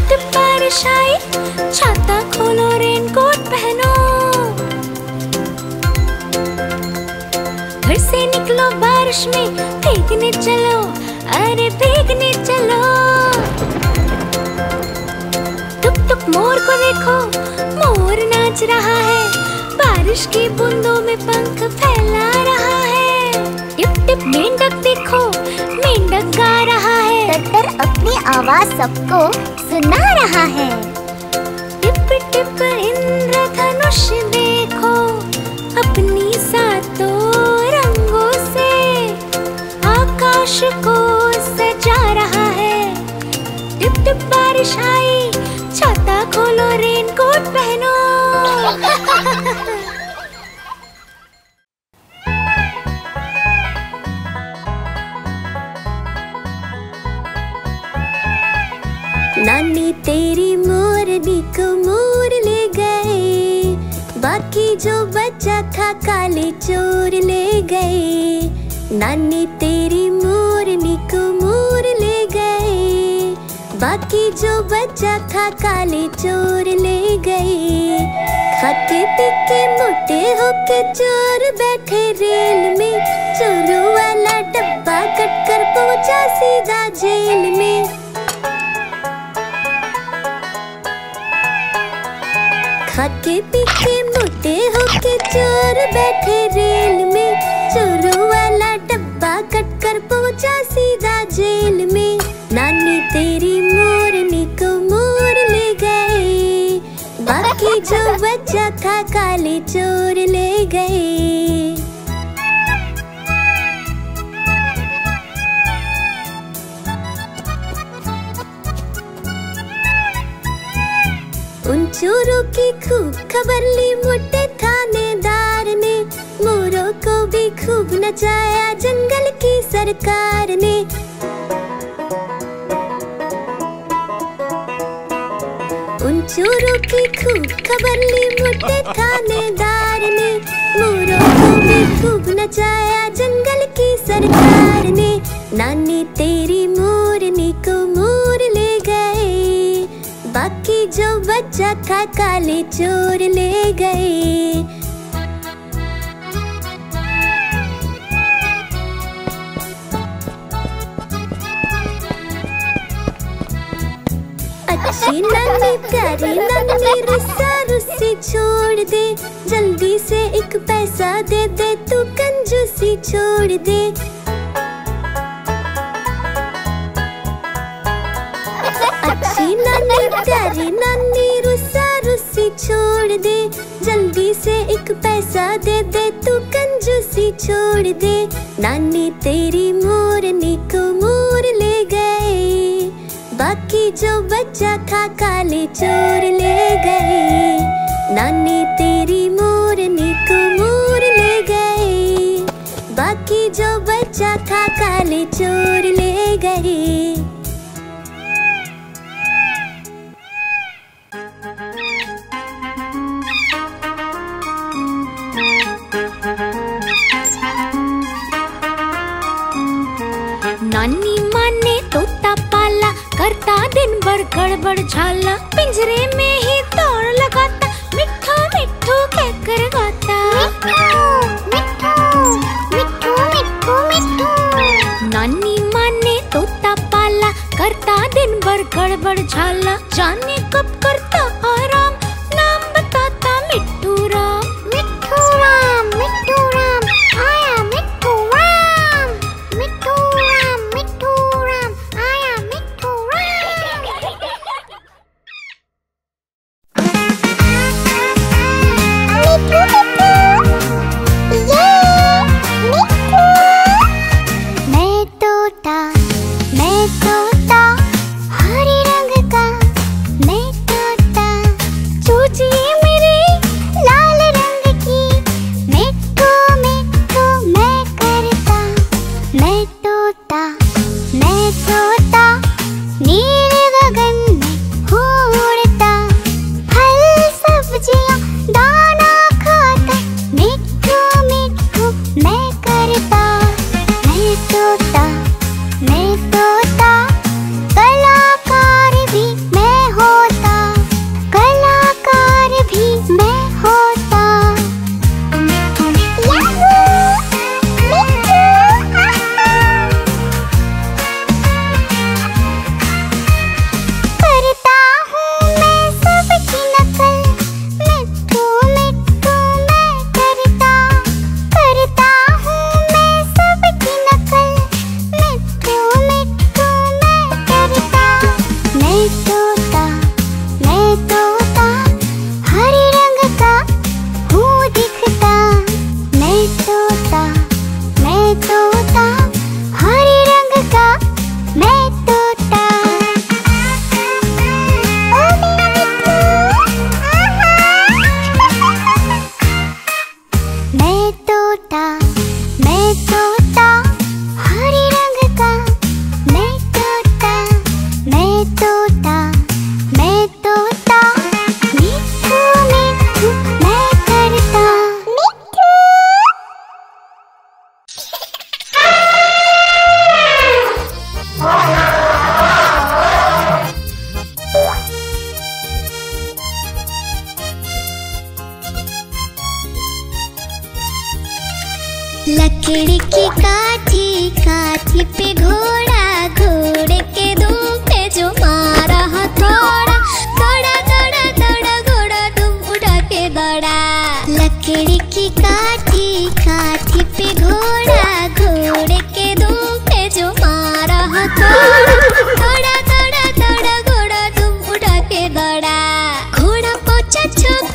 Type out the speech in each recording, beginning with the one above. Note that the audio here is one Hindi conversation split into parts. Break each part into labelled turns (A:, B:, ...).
A: टिप बारिश आई, छाता खोलो रेनकोट पहनो। घर से निकलो बारिश में, भीगने चलो, अरे भीगने चलो। टुक टुक मोर को देखो, मोर नाच रहा है, बारिश की बूंदों में पंख फैला रहा है। टिप टिप मेंढक देखो, मेंढक गा रहा है,
B: टट्टर अपनी आवाज सबको सुना रहा है।
A: टिप टिप इंद्रधनुष देखो, अपनी सातों रंगों से आकाश को सजा रहा है। टिप टिप बारिश आई, छाता खोलो रेनकोट पहनो। नानी तेरी मोरनी को मोर ले गए, बाकी जो बचा था काले चोर ले गए। नानी तेरी मोरनी को मोर ले गए, बाकी जो बचा था काले चोर ले गए। खाते पीके मोटे होके चोर बैठे रेल में, चोरों वाला डब्बा कट कर पहुंचा सीधा जेल में। खाके पीके मोटे होके चोर बैठे रेल में, चोरों वाला डब्बा कट कर पहुंचा सीधा जेल में। नानी तेरी मोरनी को मोर ले गए, बाकी जो बचा था काले चोर ले गए। उन चोरों की खूब खबर ली मोटे थानेदार ने, मोरों को भी खूब नचाया जंगल की सरकार ने। उन चोरों की खूब खबर ली मोटे थानेदार ने, मोरों को भी खूब नचाया जंगल की सरकार ने। नानी तेरी मोरनी को मोर ले गए, बाकी जो बचा था काले चोर ले गए। अच्छी नानी प्यारी नानी रुस्सा रुस्सी छोड़ दे, जल्दी से एक पैसा दे दे, तू कंजूसी छोड़ दे। अच्छी नानी प्यारी नानी रुस्सा रुस्सी छोड़ दे, जल्दी से एक पैसा दे दे, तू कंजूसी छोड़ दे। नानी तेरी मोरनी को मोर ले गए, बाकी जो बचा था काले चोर ले गए। नानी तेरी मोरनी को मोर ले गए, बाकी जो बचा था काले चोर ले गए। नानी माँ ने तोता पाला, करता दिन भर गड़बड़ झाला, पिंजरे में ही दौड़ लगाता, मिट्ठू मिट्ठू कहकर गाता। मिट्ठू मिट्ठू मिट्ठू मिट्ठू। नानी माँ ने तोता पाला, करता दिन भर गड़बड़ झाला, जाने कब करता आराम, नाम बताता मिट्ठू राम। मिट्ठू राम मिट्ठू राम, आया मिट्ठू राम। मिट्ठू राम मिट्ठू राम, आया मिट्ठू राम।
B: तोता, मैं तोता हरे रंग का। मैं तोता, मैं तोता, मैं तोता, मिट्ठू मिट्ठू मैं करता। मिट्ठू लकड़ी की काठी, काठी पे घोड़ा, घोड़े के दुम पे जो मारा हथौड़ा। दौड़ा दौड़ा दौड़ा घोड़ा दुम उठा के दौड़ा। लकड़ी की काठी, काठी पे घोड़ा, घोड़े के दुम पे जो मारा हथौड़ा। दौड़ा दौड़ा दौड़ा घोड़ा दुम उठा के दौड़ा। घोड़ा पहुंचा चौक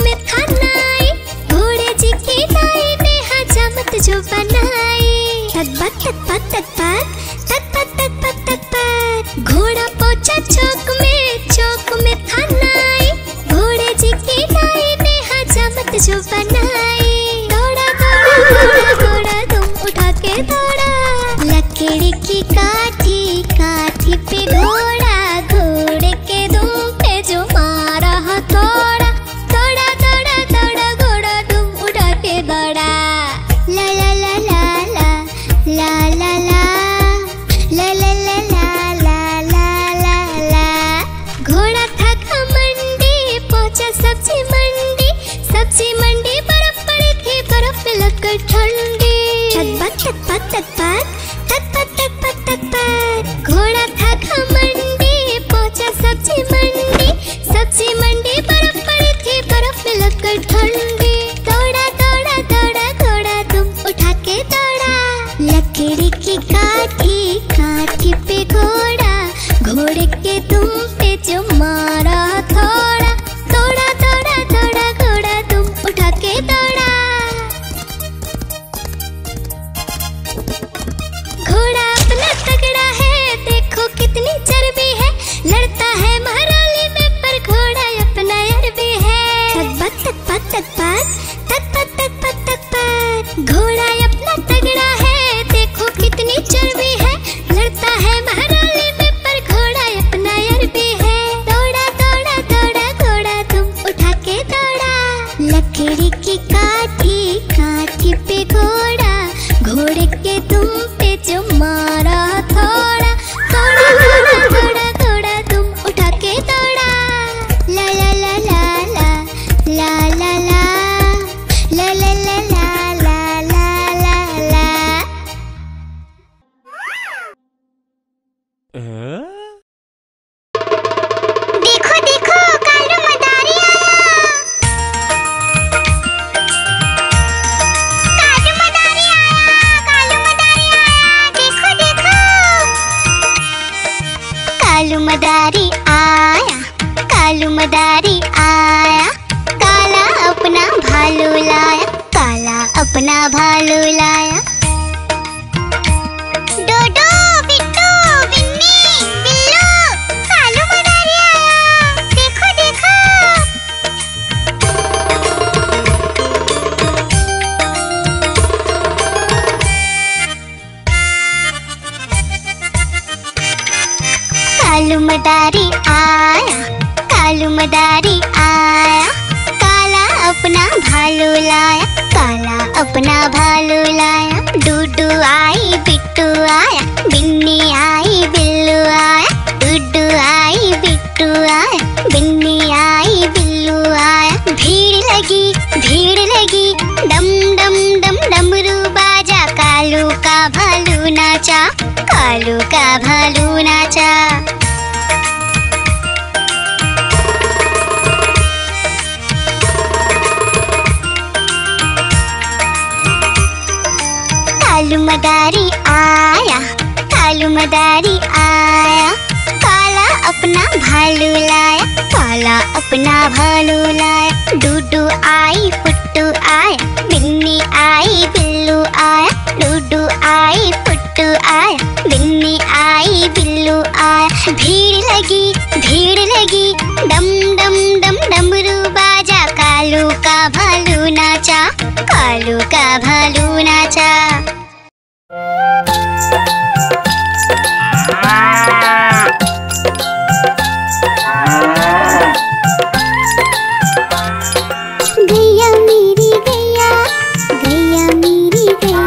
B: में खानाई। घोड़े जी की दाई ने हजामत जो बनाई। तक पत तक पत घोड़ा पहुंचा चौक में खानाई। घोड़े जी की दाई ने हजामत जो बनाई। दौड़ा दौड़ा दौड़ा घोड़ा दुम उठा के दौड़ा। लकड़ी की काठी, काठी पे घोड़ा, घोड़े के दुम पे जो मारा हथौड़ा। दौड़ा दौड़ा दौड़ा घोड़ा दुम उठा के दौड़ा। ला ला ला ला ला ला ला ला ला ला ला ला ला ला ला। घोड़ा था घमंडी, पहुंचा सब्जी मंडी। सब्जी मंडी बर्फ पड़ी थी, बर्फ में लगकर ठंडी। तक पत घोड़ा था घमंडी, पहुंचा सब्जी मंडी। सब्जी मंडी बर्फ पड़ी थी, बर्फ में लगकर ठंडी। दौड़ा दौड़ा दौड़ा घोड़ा दुम उठा के दौड़ा। लकड़ी की काठी, काठी पे घोड़ा, घोड़े के दुम पे जो मारा हथौड़ा। दौड़ा दौड़ा दौड़ा घोड़ा दुम उठा के दौड़ा। घोड़ा अपना तगड़ा है, देखो कितनी चर्बी है। लड़ता है महराली में पर घोड़ा अपना अरबी है। घोड़ा अपना तगड़ा है, देखो कितनी चर्बी है। लड़ता है महराली में पर घोड़ा अपना अरबी है। दौड़ा दौड़ा दौड़ा घोड़ा तुम उठा के दौड़ा। लकड़ी की काठी, काठी पे घोड़ा, घोड़े के तुम पे जो मारा हथौड़ा। दौड़ा दौड़ा दौड़ा घोड़ा तुम उठा के दौड़ा। ला ला ला ला ला ला ला ला ला ला ला ला ला ला ला ला। देखो देखो कालू मदारी आया। कालू मदारी आया, कालू मदारी आया। देखो देखो कालू मदारी आया, कालू मदारी आया। काला अपना भालू लाया, काला अपना भालू लाया। डोडो बिट्टू बिन्नी बिल्लू, कालू मदारी आया। देखो देखो कालू मदारी आया, कालू मदारी आया। काला अपना भालू लाया, काला अपना भालू लाया। डूडू आई बिट्टू आया, बिन्नी आई बिल्लू आया। डूडू आई बिट्टू आया, बिन्नी आई बिल्लू आया। भीड़ लगी डम डम डम डमरू बाजा। कालू का भालू नाचा, कालू का भालू नाचा। कालू मदारी आया, कालू मदारी आया। काला अपना भालू लाया, काला अपना भालू लाया। डूडू आई फुट्टू आया, बिन्नी आई बिल्लू आया। डूडू आई फुट्टू आया, बिन्नी आई बिल्लू आया। भीड़ लगी डम डम डम डमरू बाजा। कालू का भालू नाचा, कालू का भालू नाचा।
A: गैया मेरी गैया, गैया मेरी गैया,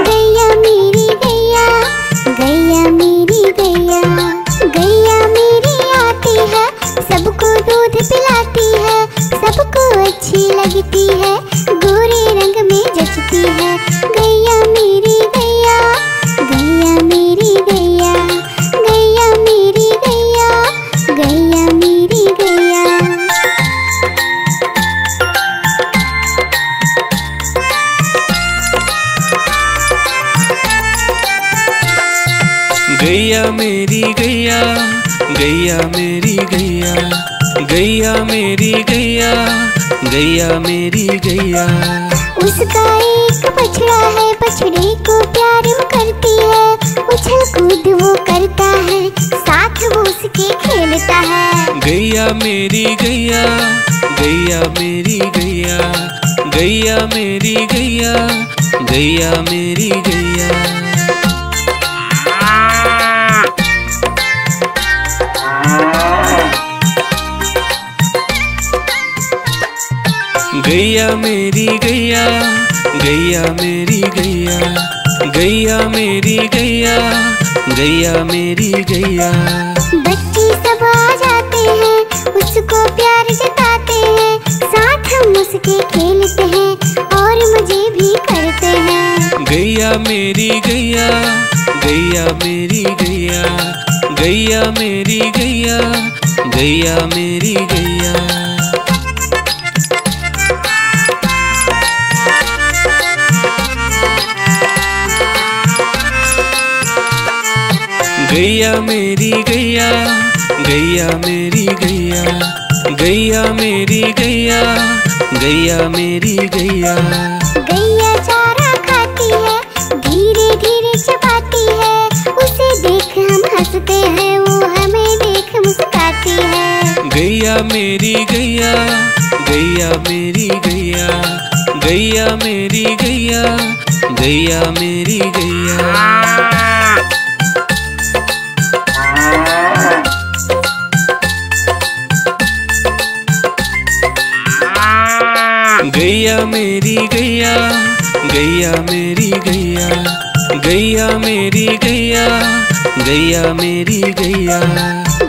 A: गैया मेरी गैया, गैया मेरी गैया। गैया मेरी आती है, सबको दूध पिलाती है, सबको अच्छी लगती है, गोरे रंग में जचती है। गैया मेरी गैया, गैया मेरी गैया, गैया मेरी गैया, गैया मेरी गैया।
C: गैया मेरी गैया, गैया मेरी गैया, गैया मेरी गैया, गैया मेरी गैया।
A: उसका एक बछड़ा है, बछड़े को प्यार वो करती है, उछल कूद वो करता है, साथ वो उसके खेलता है।
C: गैया मेरी गैया, गैया मेरी गैया, गैया मेरी गैया, गैया मेरी गैया। गैया मेरी गैया, गैया मेरी गैया, गैया मेरी गैया, गैया मेरी गैया।
A: बच्चे सब आ जाते हैं, उसको प्यार जताते हैं, साथ हम उसके खेलते हैं और मजे भी करते हैं।
C: गैया मेरी गैया, गैया मेरी गैया, गैया मेरी गैया, गैया मेरी गैया। गैया मेरी गैया, गैया मेरी गैया, गैया मेरी गैया, गैया मेरी गैया।
A: गैया चारा खाती है, धीरे धीरे चबाती है, उसे देख हम हंसते हैं, वो हमें देख मुस्कुराती है।
C: गैया मेरी गैया, गैया मेरी गैया, गैया मेरी गैया, गैया मेरी गैया। गैया मेरी गैया, गैया मेरी गैया, गैया मेरी गैया, गैया मेरी गैया।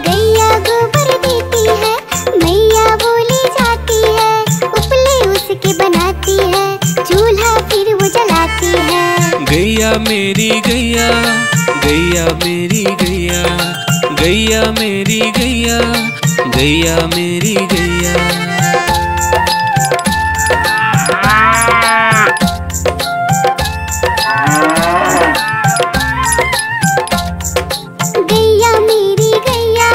A: गैया गोबर देती है, मैया बोली जाती है, उपले उसके बनाती है, चूल्हा फिर वो जलाती है।
C: गैया मेरी गैया, गैया मेरी गैया, गैया मेरी गैया, गैया मेरी गैया।
A: गैया मेरी गैया,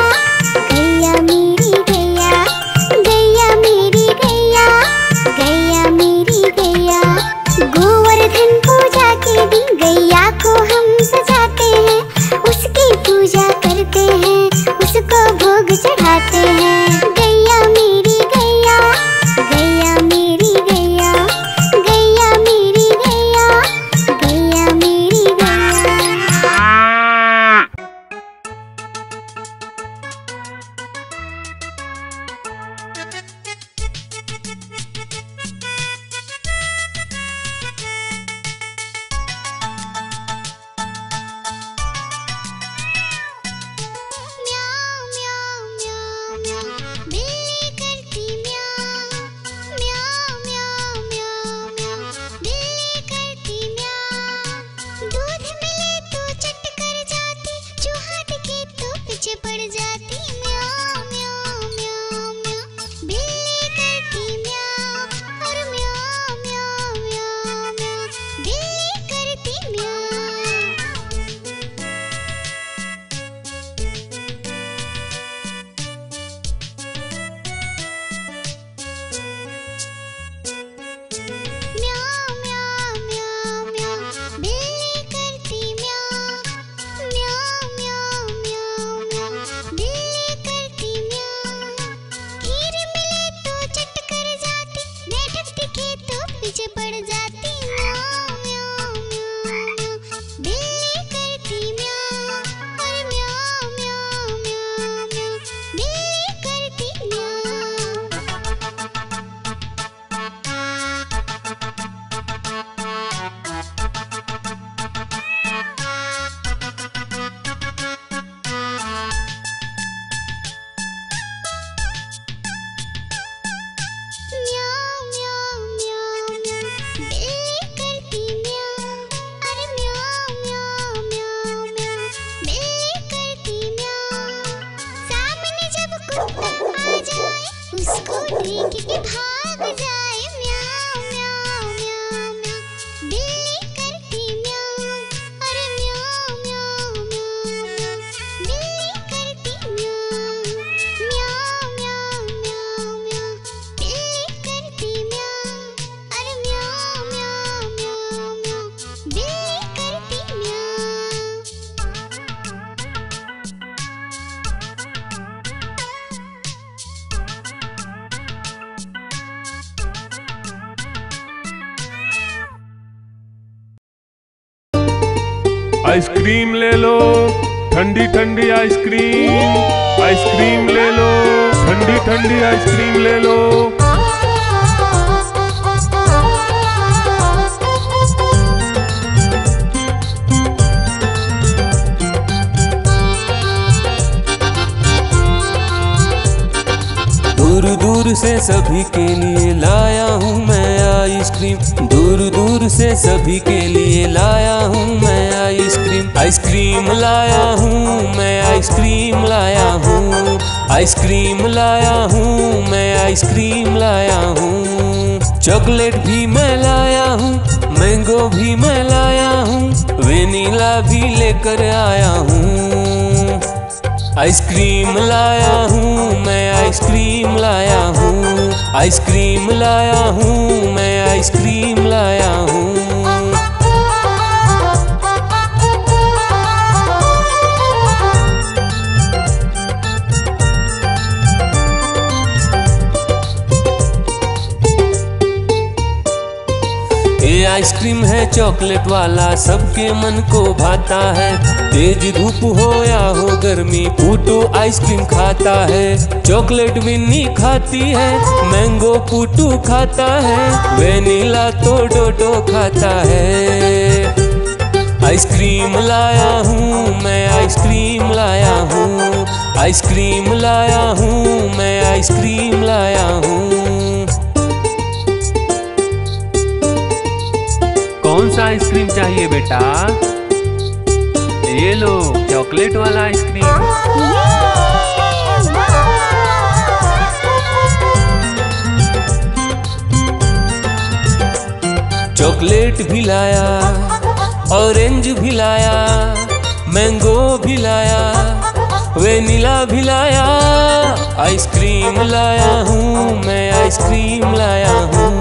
A: गैया मेरी गैया, गैया मेरी गैया, गैया मेरी गैया। गोवर्धन पूजा के दिन गैया को हम सजाते हैं, उसकी पूजा करते हैं, उसको भोग चढ़ाते हैं। गैया मेरी गैया,
D: आइसक्रीम ले लो, ठंडी ठंडी आइसक्रीम। आइसक्रीम ले लो, ठंडी ठंडी आइसक्रीम ले लो।
C: दूर दूर से सभी के लिए लाया हूँ मैं आइसक्रीम। दूर दूर से सभी के लिए लाया हूँ मैं आइसक्रीम। आइसक्रीम लाया हूँ मैं, आइसक्रीम लाया हूँ। आइसक्रीम लाया हूँ मैं, आइसक्रीम लाया हूँ। चॉकलेट भी मैं लाया हूँ, मैंगो भी मैं लाया हूँ, वेनिला भी लेकर आया हूँ। आइसक्रीम लाया हूँ मैं, आइसक्रीम लाया हूँ। आइसक्रीम लाया हूँ मैं, आइसक्रीम लाया हूँ। ये आइसक्रीम है चॉकलेट वाला, सबके मन को भाता है। तेज धूप हो या हो गर्मी, पूटू आइसक्रीम खाता है। चॉकलेट विन्नी खाती है, मैंगो पूटू खाता है, वेनिला तो डोडो खाता है। आइसक्रीम लाया हूँ मैं, आइसक्रीम लाया हूँ। आइसक्रीम लाया हूँ मैं, आइसक्रीम लाया हूँ।
E: कौन सा आइसक्रीम चाहिए बेटा? ये लो चॉकलेट वाला आइसक्रीम।
C: चॉकलेट भी लाया, ऑरेंज भी लाया, मैंगो भी लाया, वेनिला भी लाया। आइसक्रीम लाया हूँ मैं, आइसक्रीम लाया हूँ।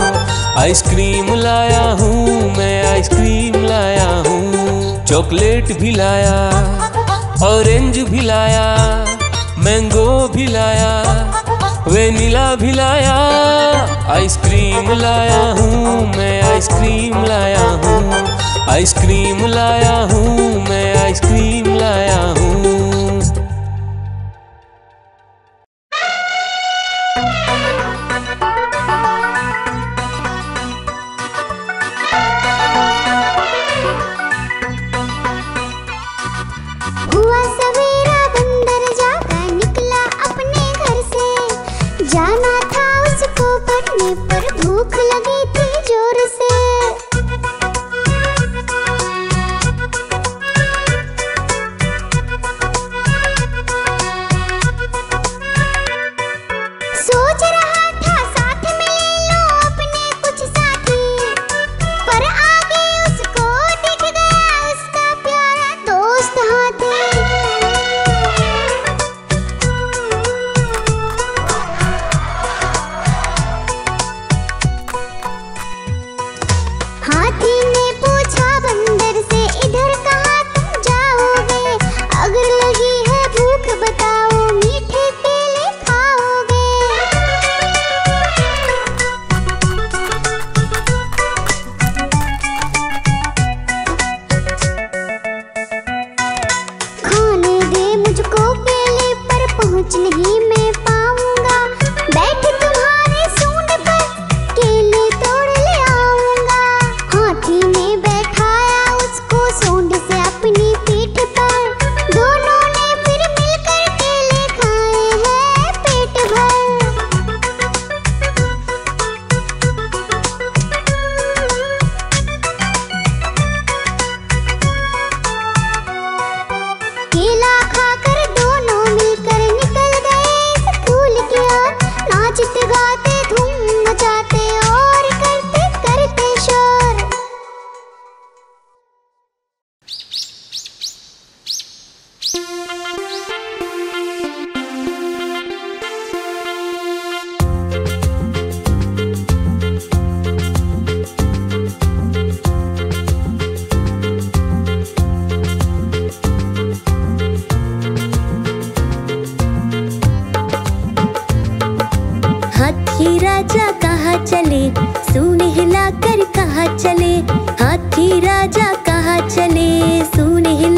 C: आइसक्रीम लाया हूँ मैं, आइसक्रीम लाया हूँ। चॉकलेट भी लाया, ऑरेंज भी लाया, मैंगो भी लाया, वेनिला भी लाया। आइसक्रीम लाया हूँ मैं, आइसक्रीम लाया हूँ। आइसक्रीम लाया हूँ मैं, आइसक्रीम लाया हूँ।
B: हुआ सवेरा बंदर जागा निकला अपने घर से। जाना था उसको पढ़ने पर भूख लगी थी जोर से। सोच रहा था साथ में ले लो अपने कुछ साथी, पर आगे उसको दिख गया उसका प्यारा दोस्त हाथी। हाथी ने पूछा बंदर से, इधर कहाँ तुम जाओगे? अगर लगी है भूख बताओ, मीठे केले खाओगे? खाने दे मुझको केले, पर पहुँच नहीं मैं पाऊंगा। बैठ तुम्हारे सूंड पर, केले तोड़ ले आऊंगा। हाथी ने बैठाया उसको सूंड से अपनी पीठ पर। दोनों ने फिर मिलकर केले खाए हैं पेट भर। केला खाकर दोनों मिलकर निकल गए स्कूल की ओर। नाचते गाते धूम मचाते और करते करते शोर।
A: हाथी राजा कहाँ चले, सूंड हिलाकर कहाँ चले। हाथी राजा कहाँ चले, सूंड हिलाकर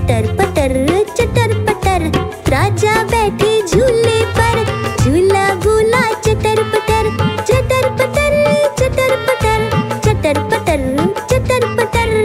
A: चटर पटर चटर पटर, राजा बैठे झूले पर, झूला बोला चटर पटर चटर पटर चटर पटर चटर पटर चटर पटर।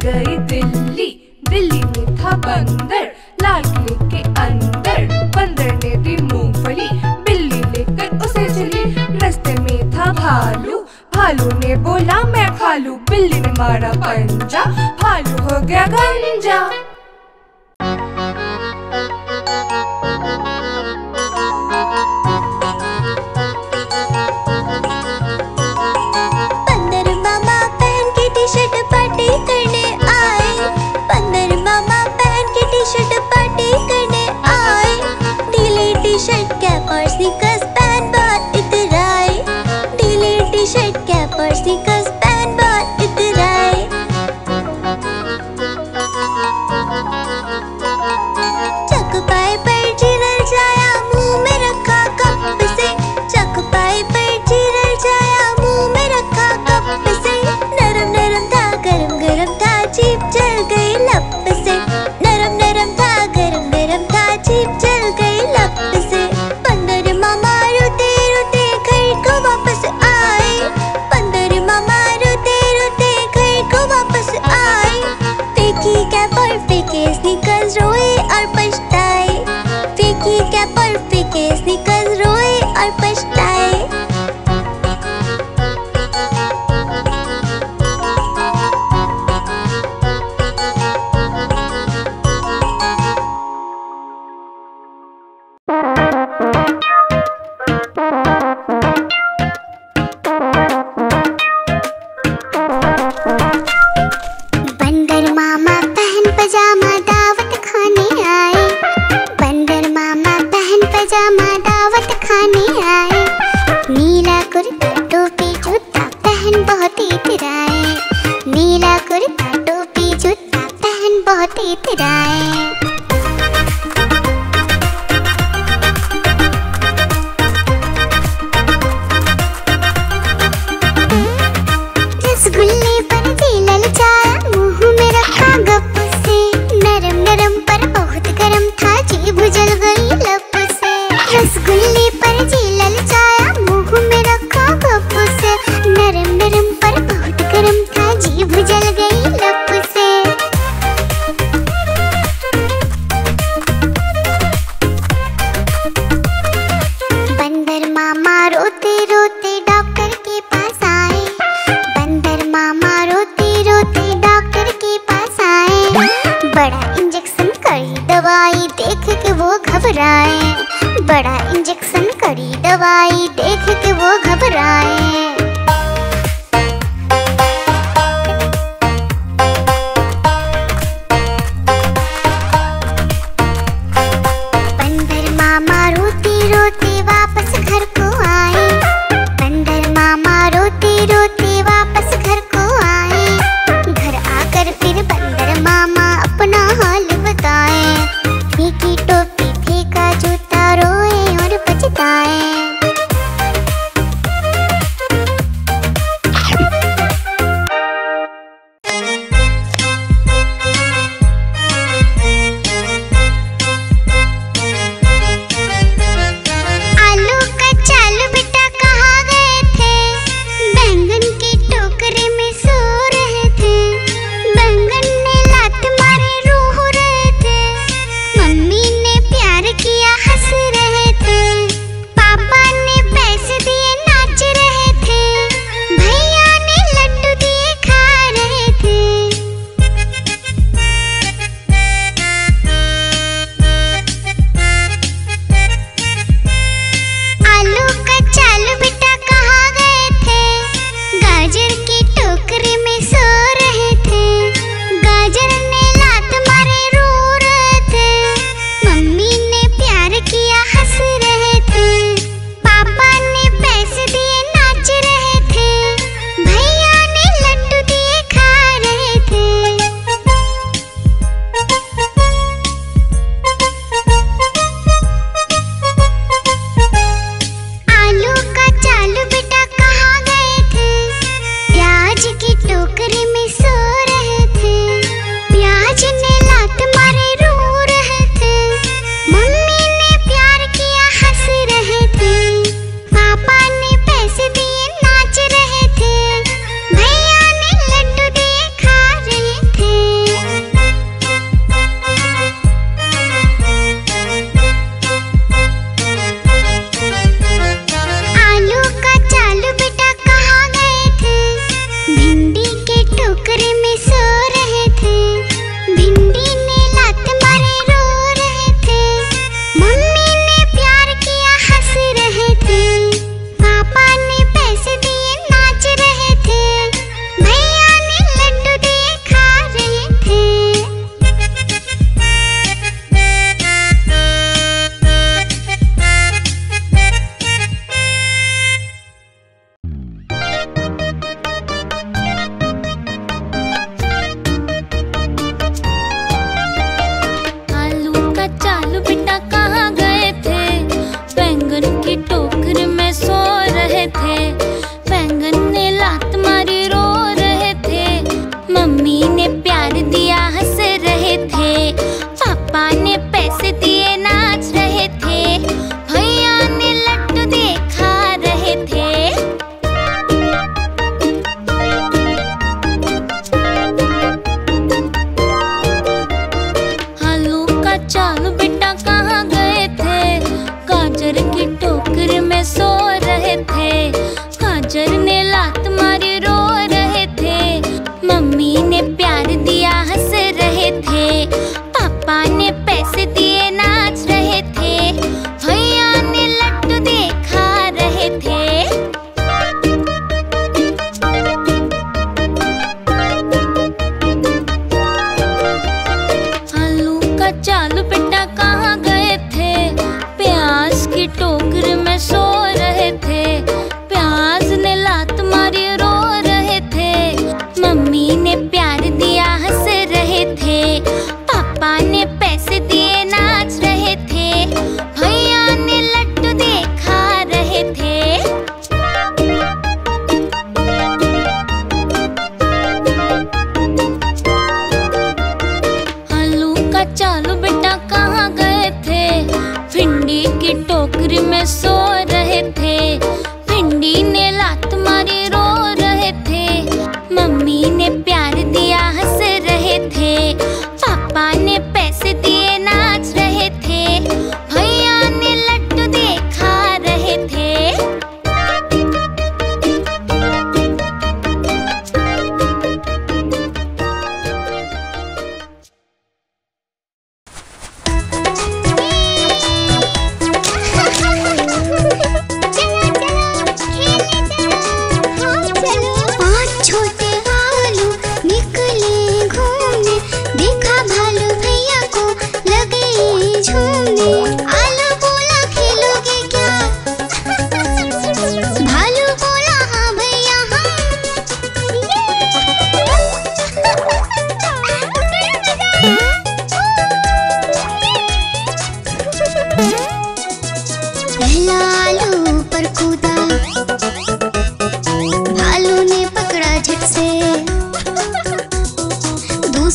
F: गई दिल्ली। दिल्ली में था बंदर, लाल किले के अंदर। बंदर ने दी मूंगफली, बिल्ली लेकर उसे चली। रास्ते में था भालू, भालू ने बोला मैं खा लूं। बिल्ली ने मारा पंजा, भालू हो गया गंजा।
A: बंदर मामा पहन के टी शर्ट पार्टी करने आए। बंदर मामा पहन के टी शर्ट पार्टी करने आए। ढीली टी शर्ट कैप और स्नीकर्स पहन बहुत इतराए। ढीली टी शर्ट कैप और स्नीकर्स पहन बहुत इतराए। चकपाई पर चिरल जाया, मुंह में रखा कप से। चकपाई पर चिरल जाया, मुंह में रखा कप से। नरम नरम था, गरम गरम था, जीभ जल गई लप से। नरम नरम था, गरम गरम था, जीभ जल गई लप से। बंदर मामा रोते रोते घर को वापस आए। बंदर मामा रोते रोते घर को वापस आए। फेंकी कैप और फेंके स्नीकर्स, रोए और पछताए। फेंकी कैप और फेंके स्नीकर्स, रोए और पछताए।
B: बंदर मामा पहन पजामा दावत खाने आए। बंदर मामा पहन पजामा दावत खाने आए। नीला कुर्ता टोपी जूता पहन बहुत इतराए। नीला कुर्ता टोपी जूता पहन बहुत इतराए। रसगुल्ले पर जी ललचाया, मुंह में रखा गप से। नरम नरम पर बहुत गरम था, जीभ जल गई लप से। रसगुल्ले पर जी ललचाया, मुंह में रखा गप से। नरम नरम पर बहुत गरम था, जीभ जल गई लप से। बंदर मामा रोते रोते डॉक्टर के पास आए। बंदर मामा रोते रोते डॉक्टर के पास आए। बड़ा इंजेक्शन कड़ी दवाई देख के वो घबराए। बड़ा इंजेक्शन कड़ी दवाई देख के वो घबराए। बंदर मामा रोते रोते वापस घर को आए। बंदर मामा रोते रोते वापस घर को आए। घर आकर फिर बंदर मामा अपना हाल बताए। फेंकी टोपी फेंका जूता, रोए और पछताए।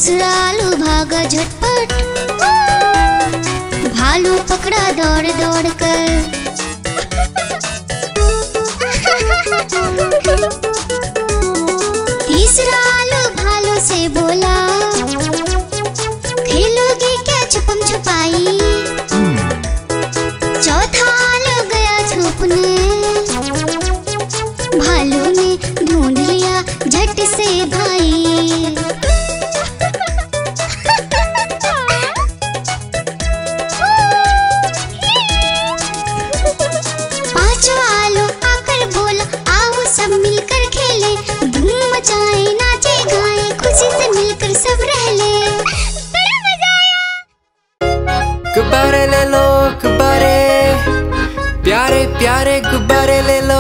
B: दूसरा आलू भागा झटपट, भालू पकड़ा दौड़ दौड़ कर। तीसरा आलू भालू से बोला, खेलोगे क्या छुपम छुपाई। चौथा आलू गया छुपने, भालू ने ढूंढ लिया झट से भाई। पांचवा आलू आकर बोला, आओ सब मिलकर खेले, धूम मचाए नाचे गाए, खुशी से मिलकर सब रह ले। बड़ा मजा आया।
C: गुब्बारे ले लो गुब्बारे, प्यारे प्यारे गुब्बारे ले लो।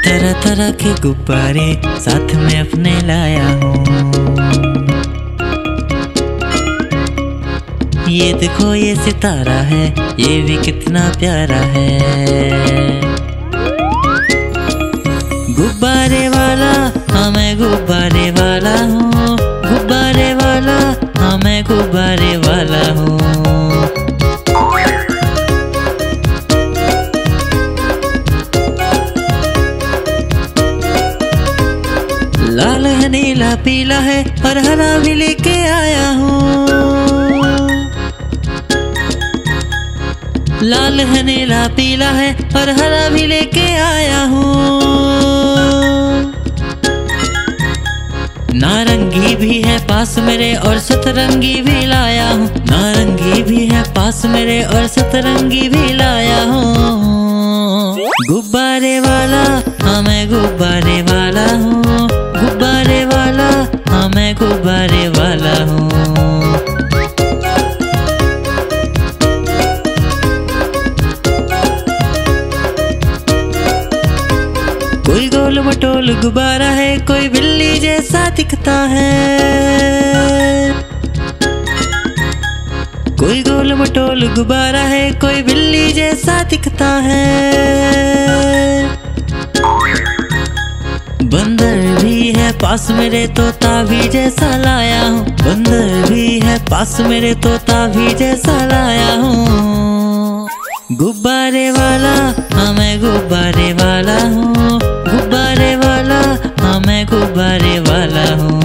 G: तरह तरह के गुब्बारे साथ में अपने लाया हूँ। ये देखो ये सितारा है, ये भी कितना प्यारा है। गुब्बारे वाला हाँ मैं गुब्बारे वाला हूँ, गुब्बारे वाला हाँ मैं गुब्बारे वाला हूँ। लाल है नीला पीला है और हरा भी लेके आया हूँ। लाल है नीला पीला है और हरा भी लेके आया हूँ। नारंगी भी है पास मेरे और सतरंगी भी लाया हूँ। नारंगी भी है पास मेरे और सतरंगी भी लाया हूँ। गुब्बारे वाला हाँ मैं गुब्बारे वाला हूँ, गुब्बारे वाला हाँ मैं गुब्बारे वाला हूँ। कोई गोल मटोल गुब्बारा है, कोई बिल्ली जैसा दिखता है। कोई गोल मटोल गुब्बारा है, कोई बिल्ली जैसा दिखता है। बंदर भी है पास मेरे, तोता भी जैसा लाया हूँ। बंदर भी है पास मेरे, तोता भी जैसा लाया हूँ। गुब्बारे वाला हाँ मैं गुब्बारे वाला हूँ, गुब्बारे वाला हाँ मैं गुब्बारे वाला हूँ।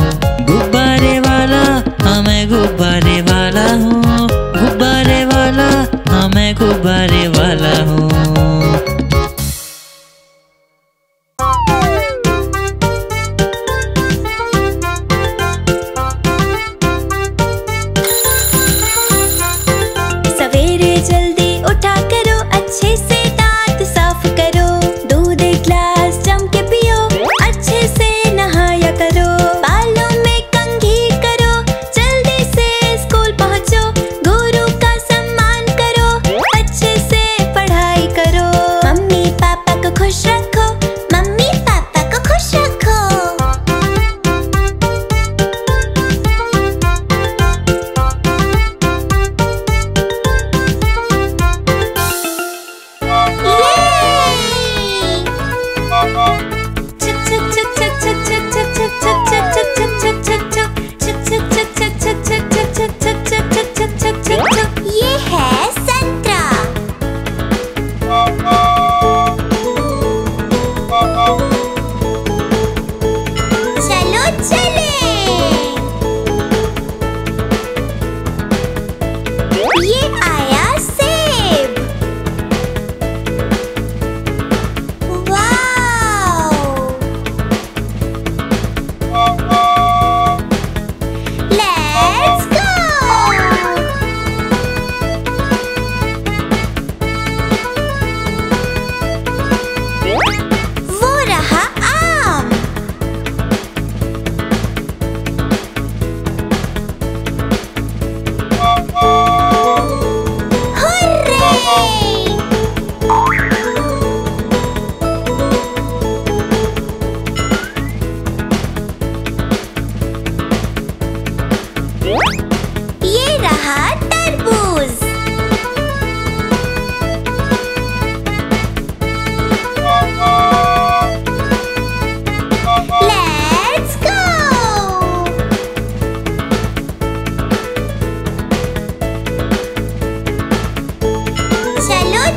G: गुब्बारे वाला हाँ मैं गुब्बारे वाला हूँ, गुब्बारे वाला हाँ मैं गुब्बारे वाला हूँ।
A: सवेरे जल्दी उठा करो, अच्छे से दांत साफ करो, दूध एक ग्लास जम के पियो, अच्छे से नहाया करो, बालों में कंघी करो, जल्दी से स्कूल पहुंचो, गुरु का सम्मान करो, अच्छे से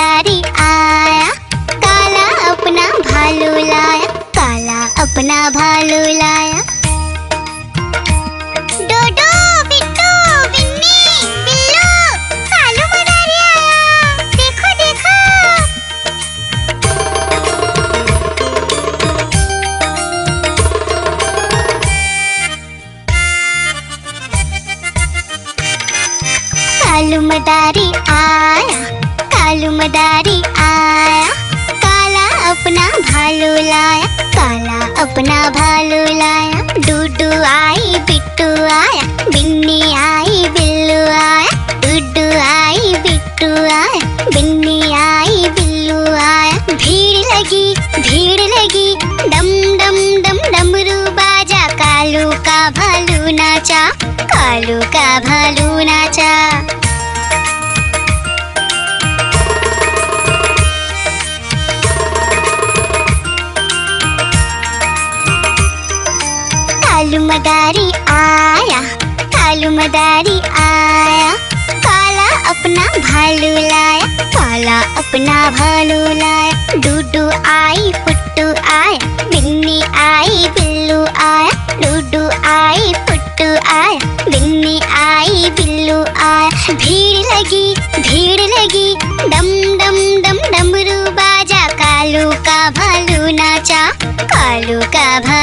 B: मदारी आया, काला अपना भालू लाया, काला अपना भालू लाया। डोडो, बिट्टू, बिन्नी, बिल्लू, कालू मदारी आया, देखो देखो। कालू मदारी आया, कालू मदारी आया, काला अपना भालू लाया, काला अपना भालू लाया। डूडू आई बिट्टू आया, बिन्नी आई बिल्लू आया, डूडू आई बिट्टू आया, बिन्नी आई बिल्लू आया। भीड़ लगी, डम डम डम डमरू बाजा, कालू का भालू नाचा, कालू का भालू नाचा। कालू मदारी आया, कालू मदारी आया, काला अपना भालू लाया, काला अपना भालू लाया। डूडू आई पुट्टू आया, बिन्नी आई बिल्लू आया, डूडू आई पुट्टू आया, बिन्नी आई बिल्लू आया। भीड़ लगी, डम डम डम डमरू बाजा, कालू का भालू नाचा, कालू का भालू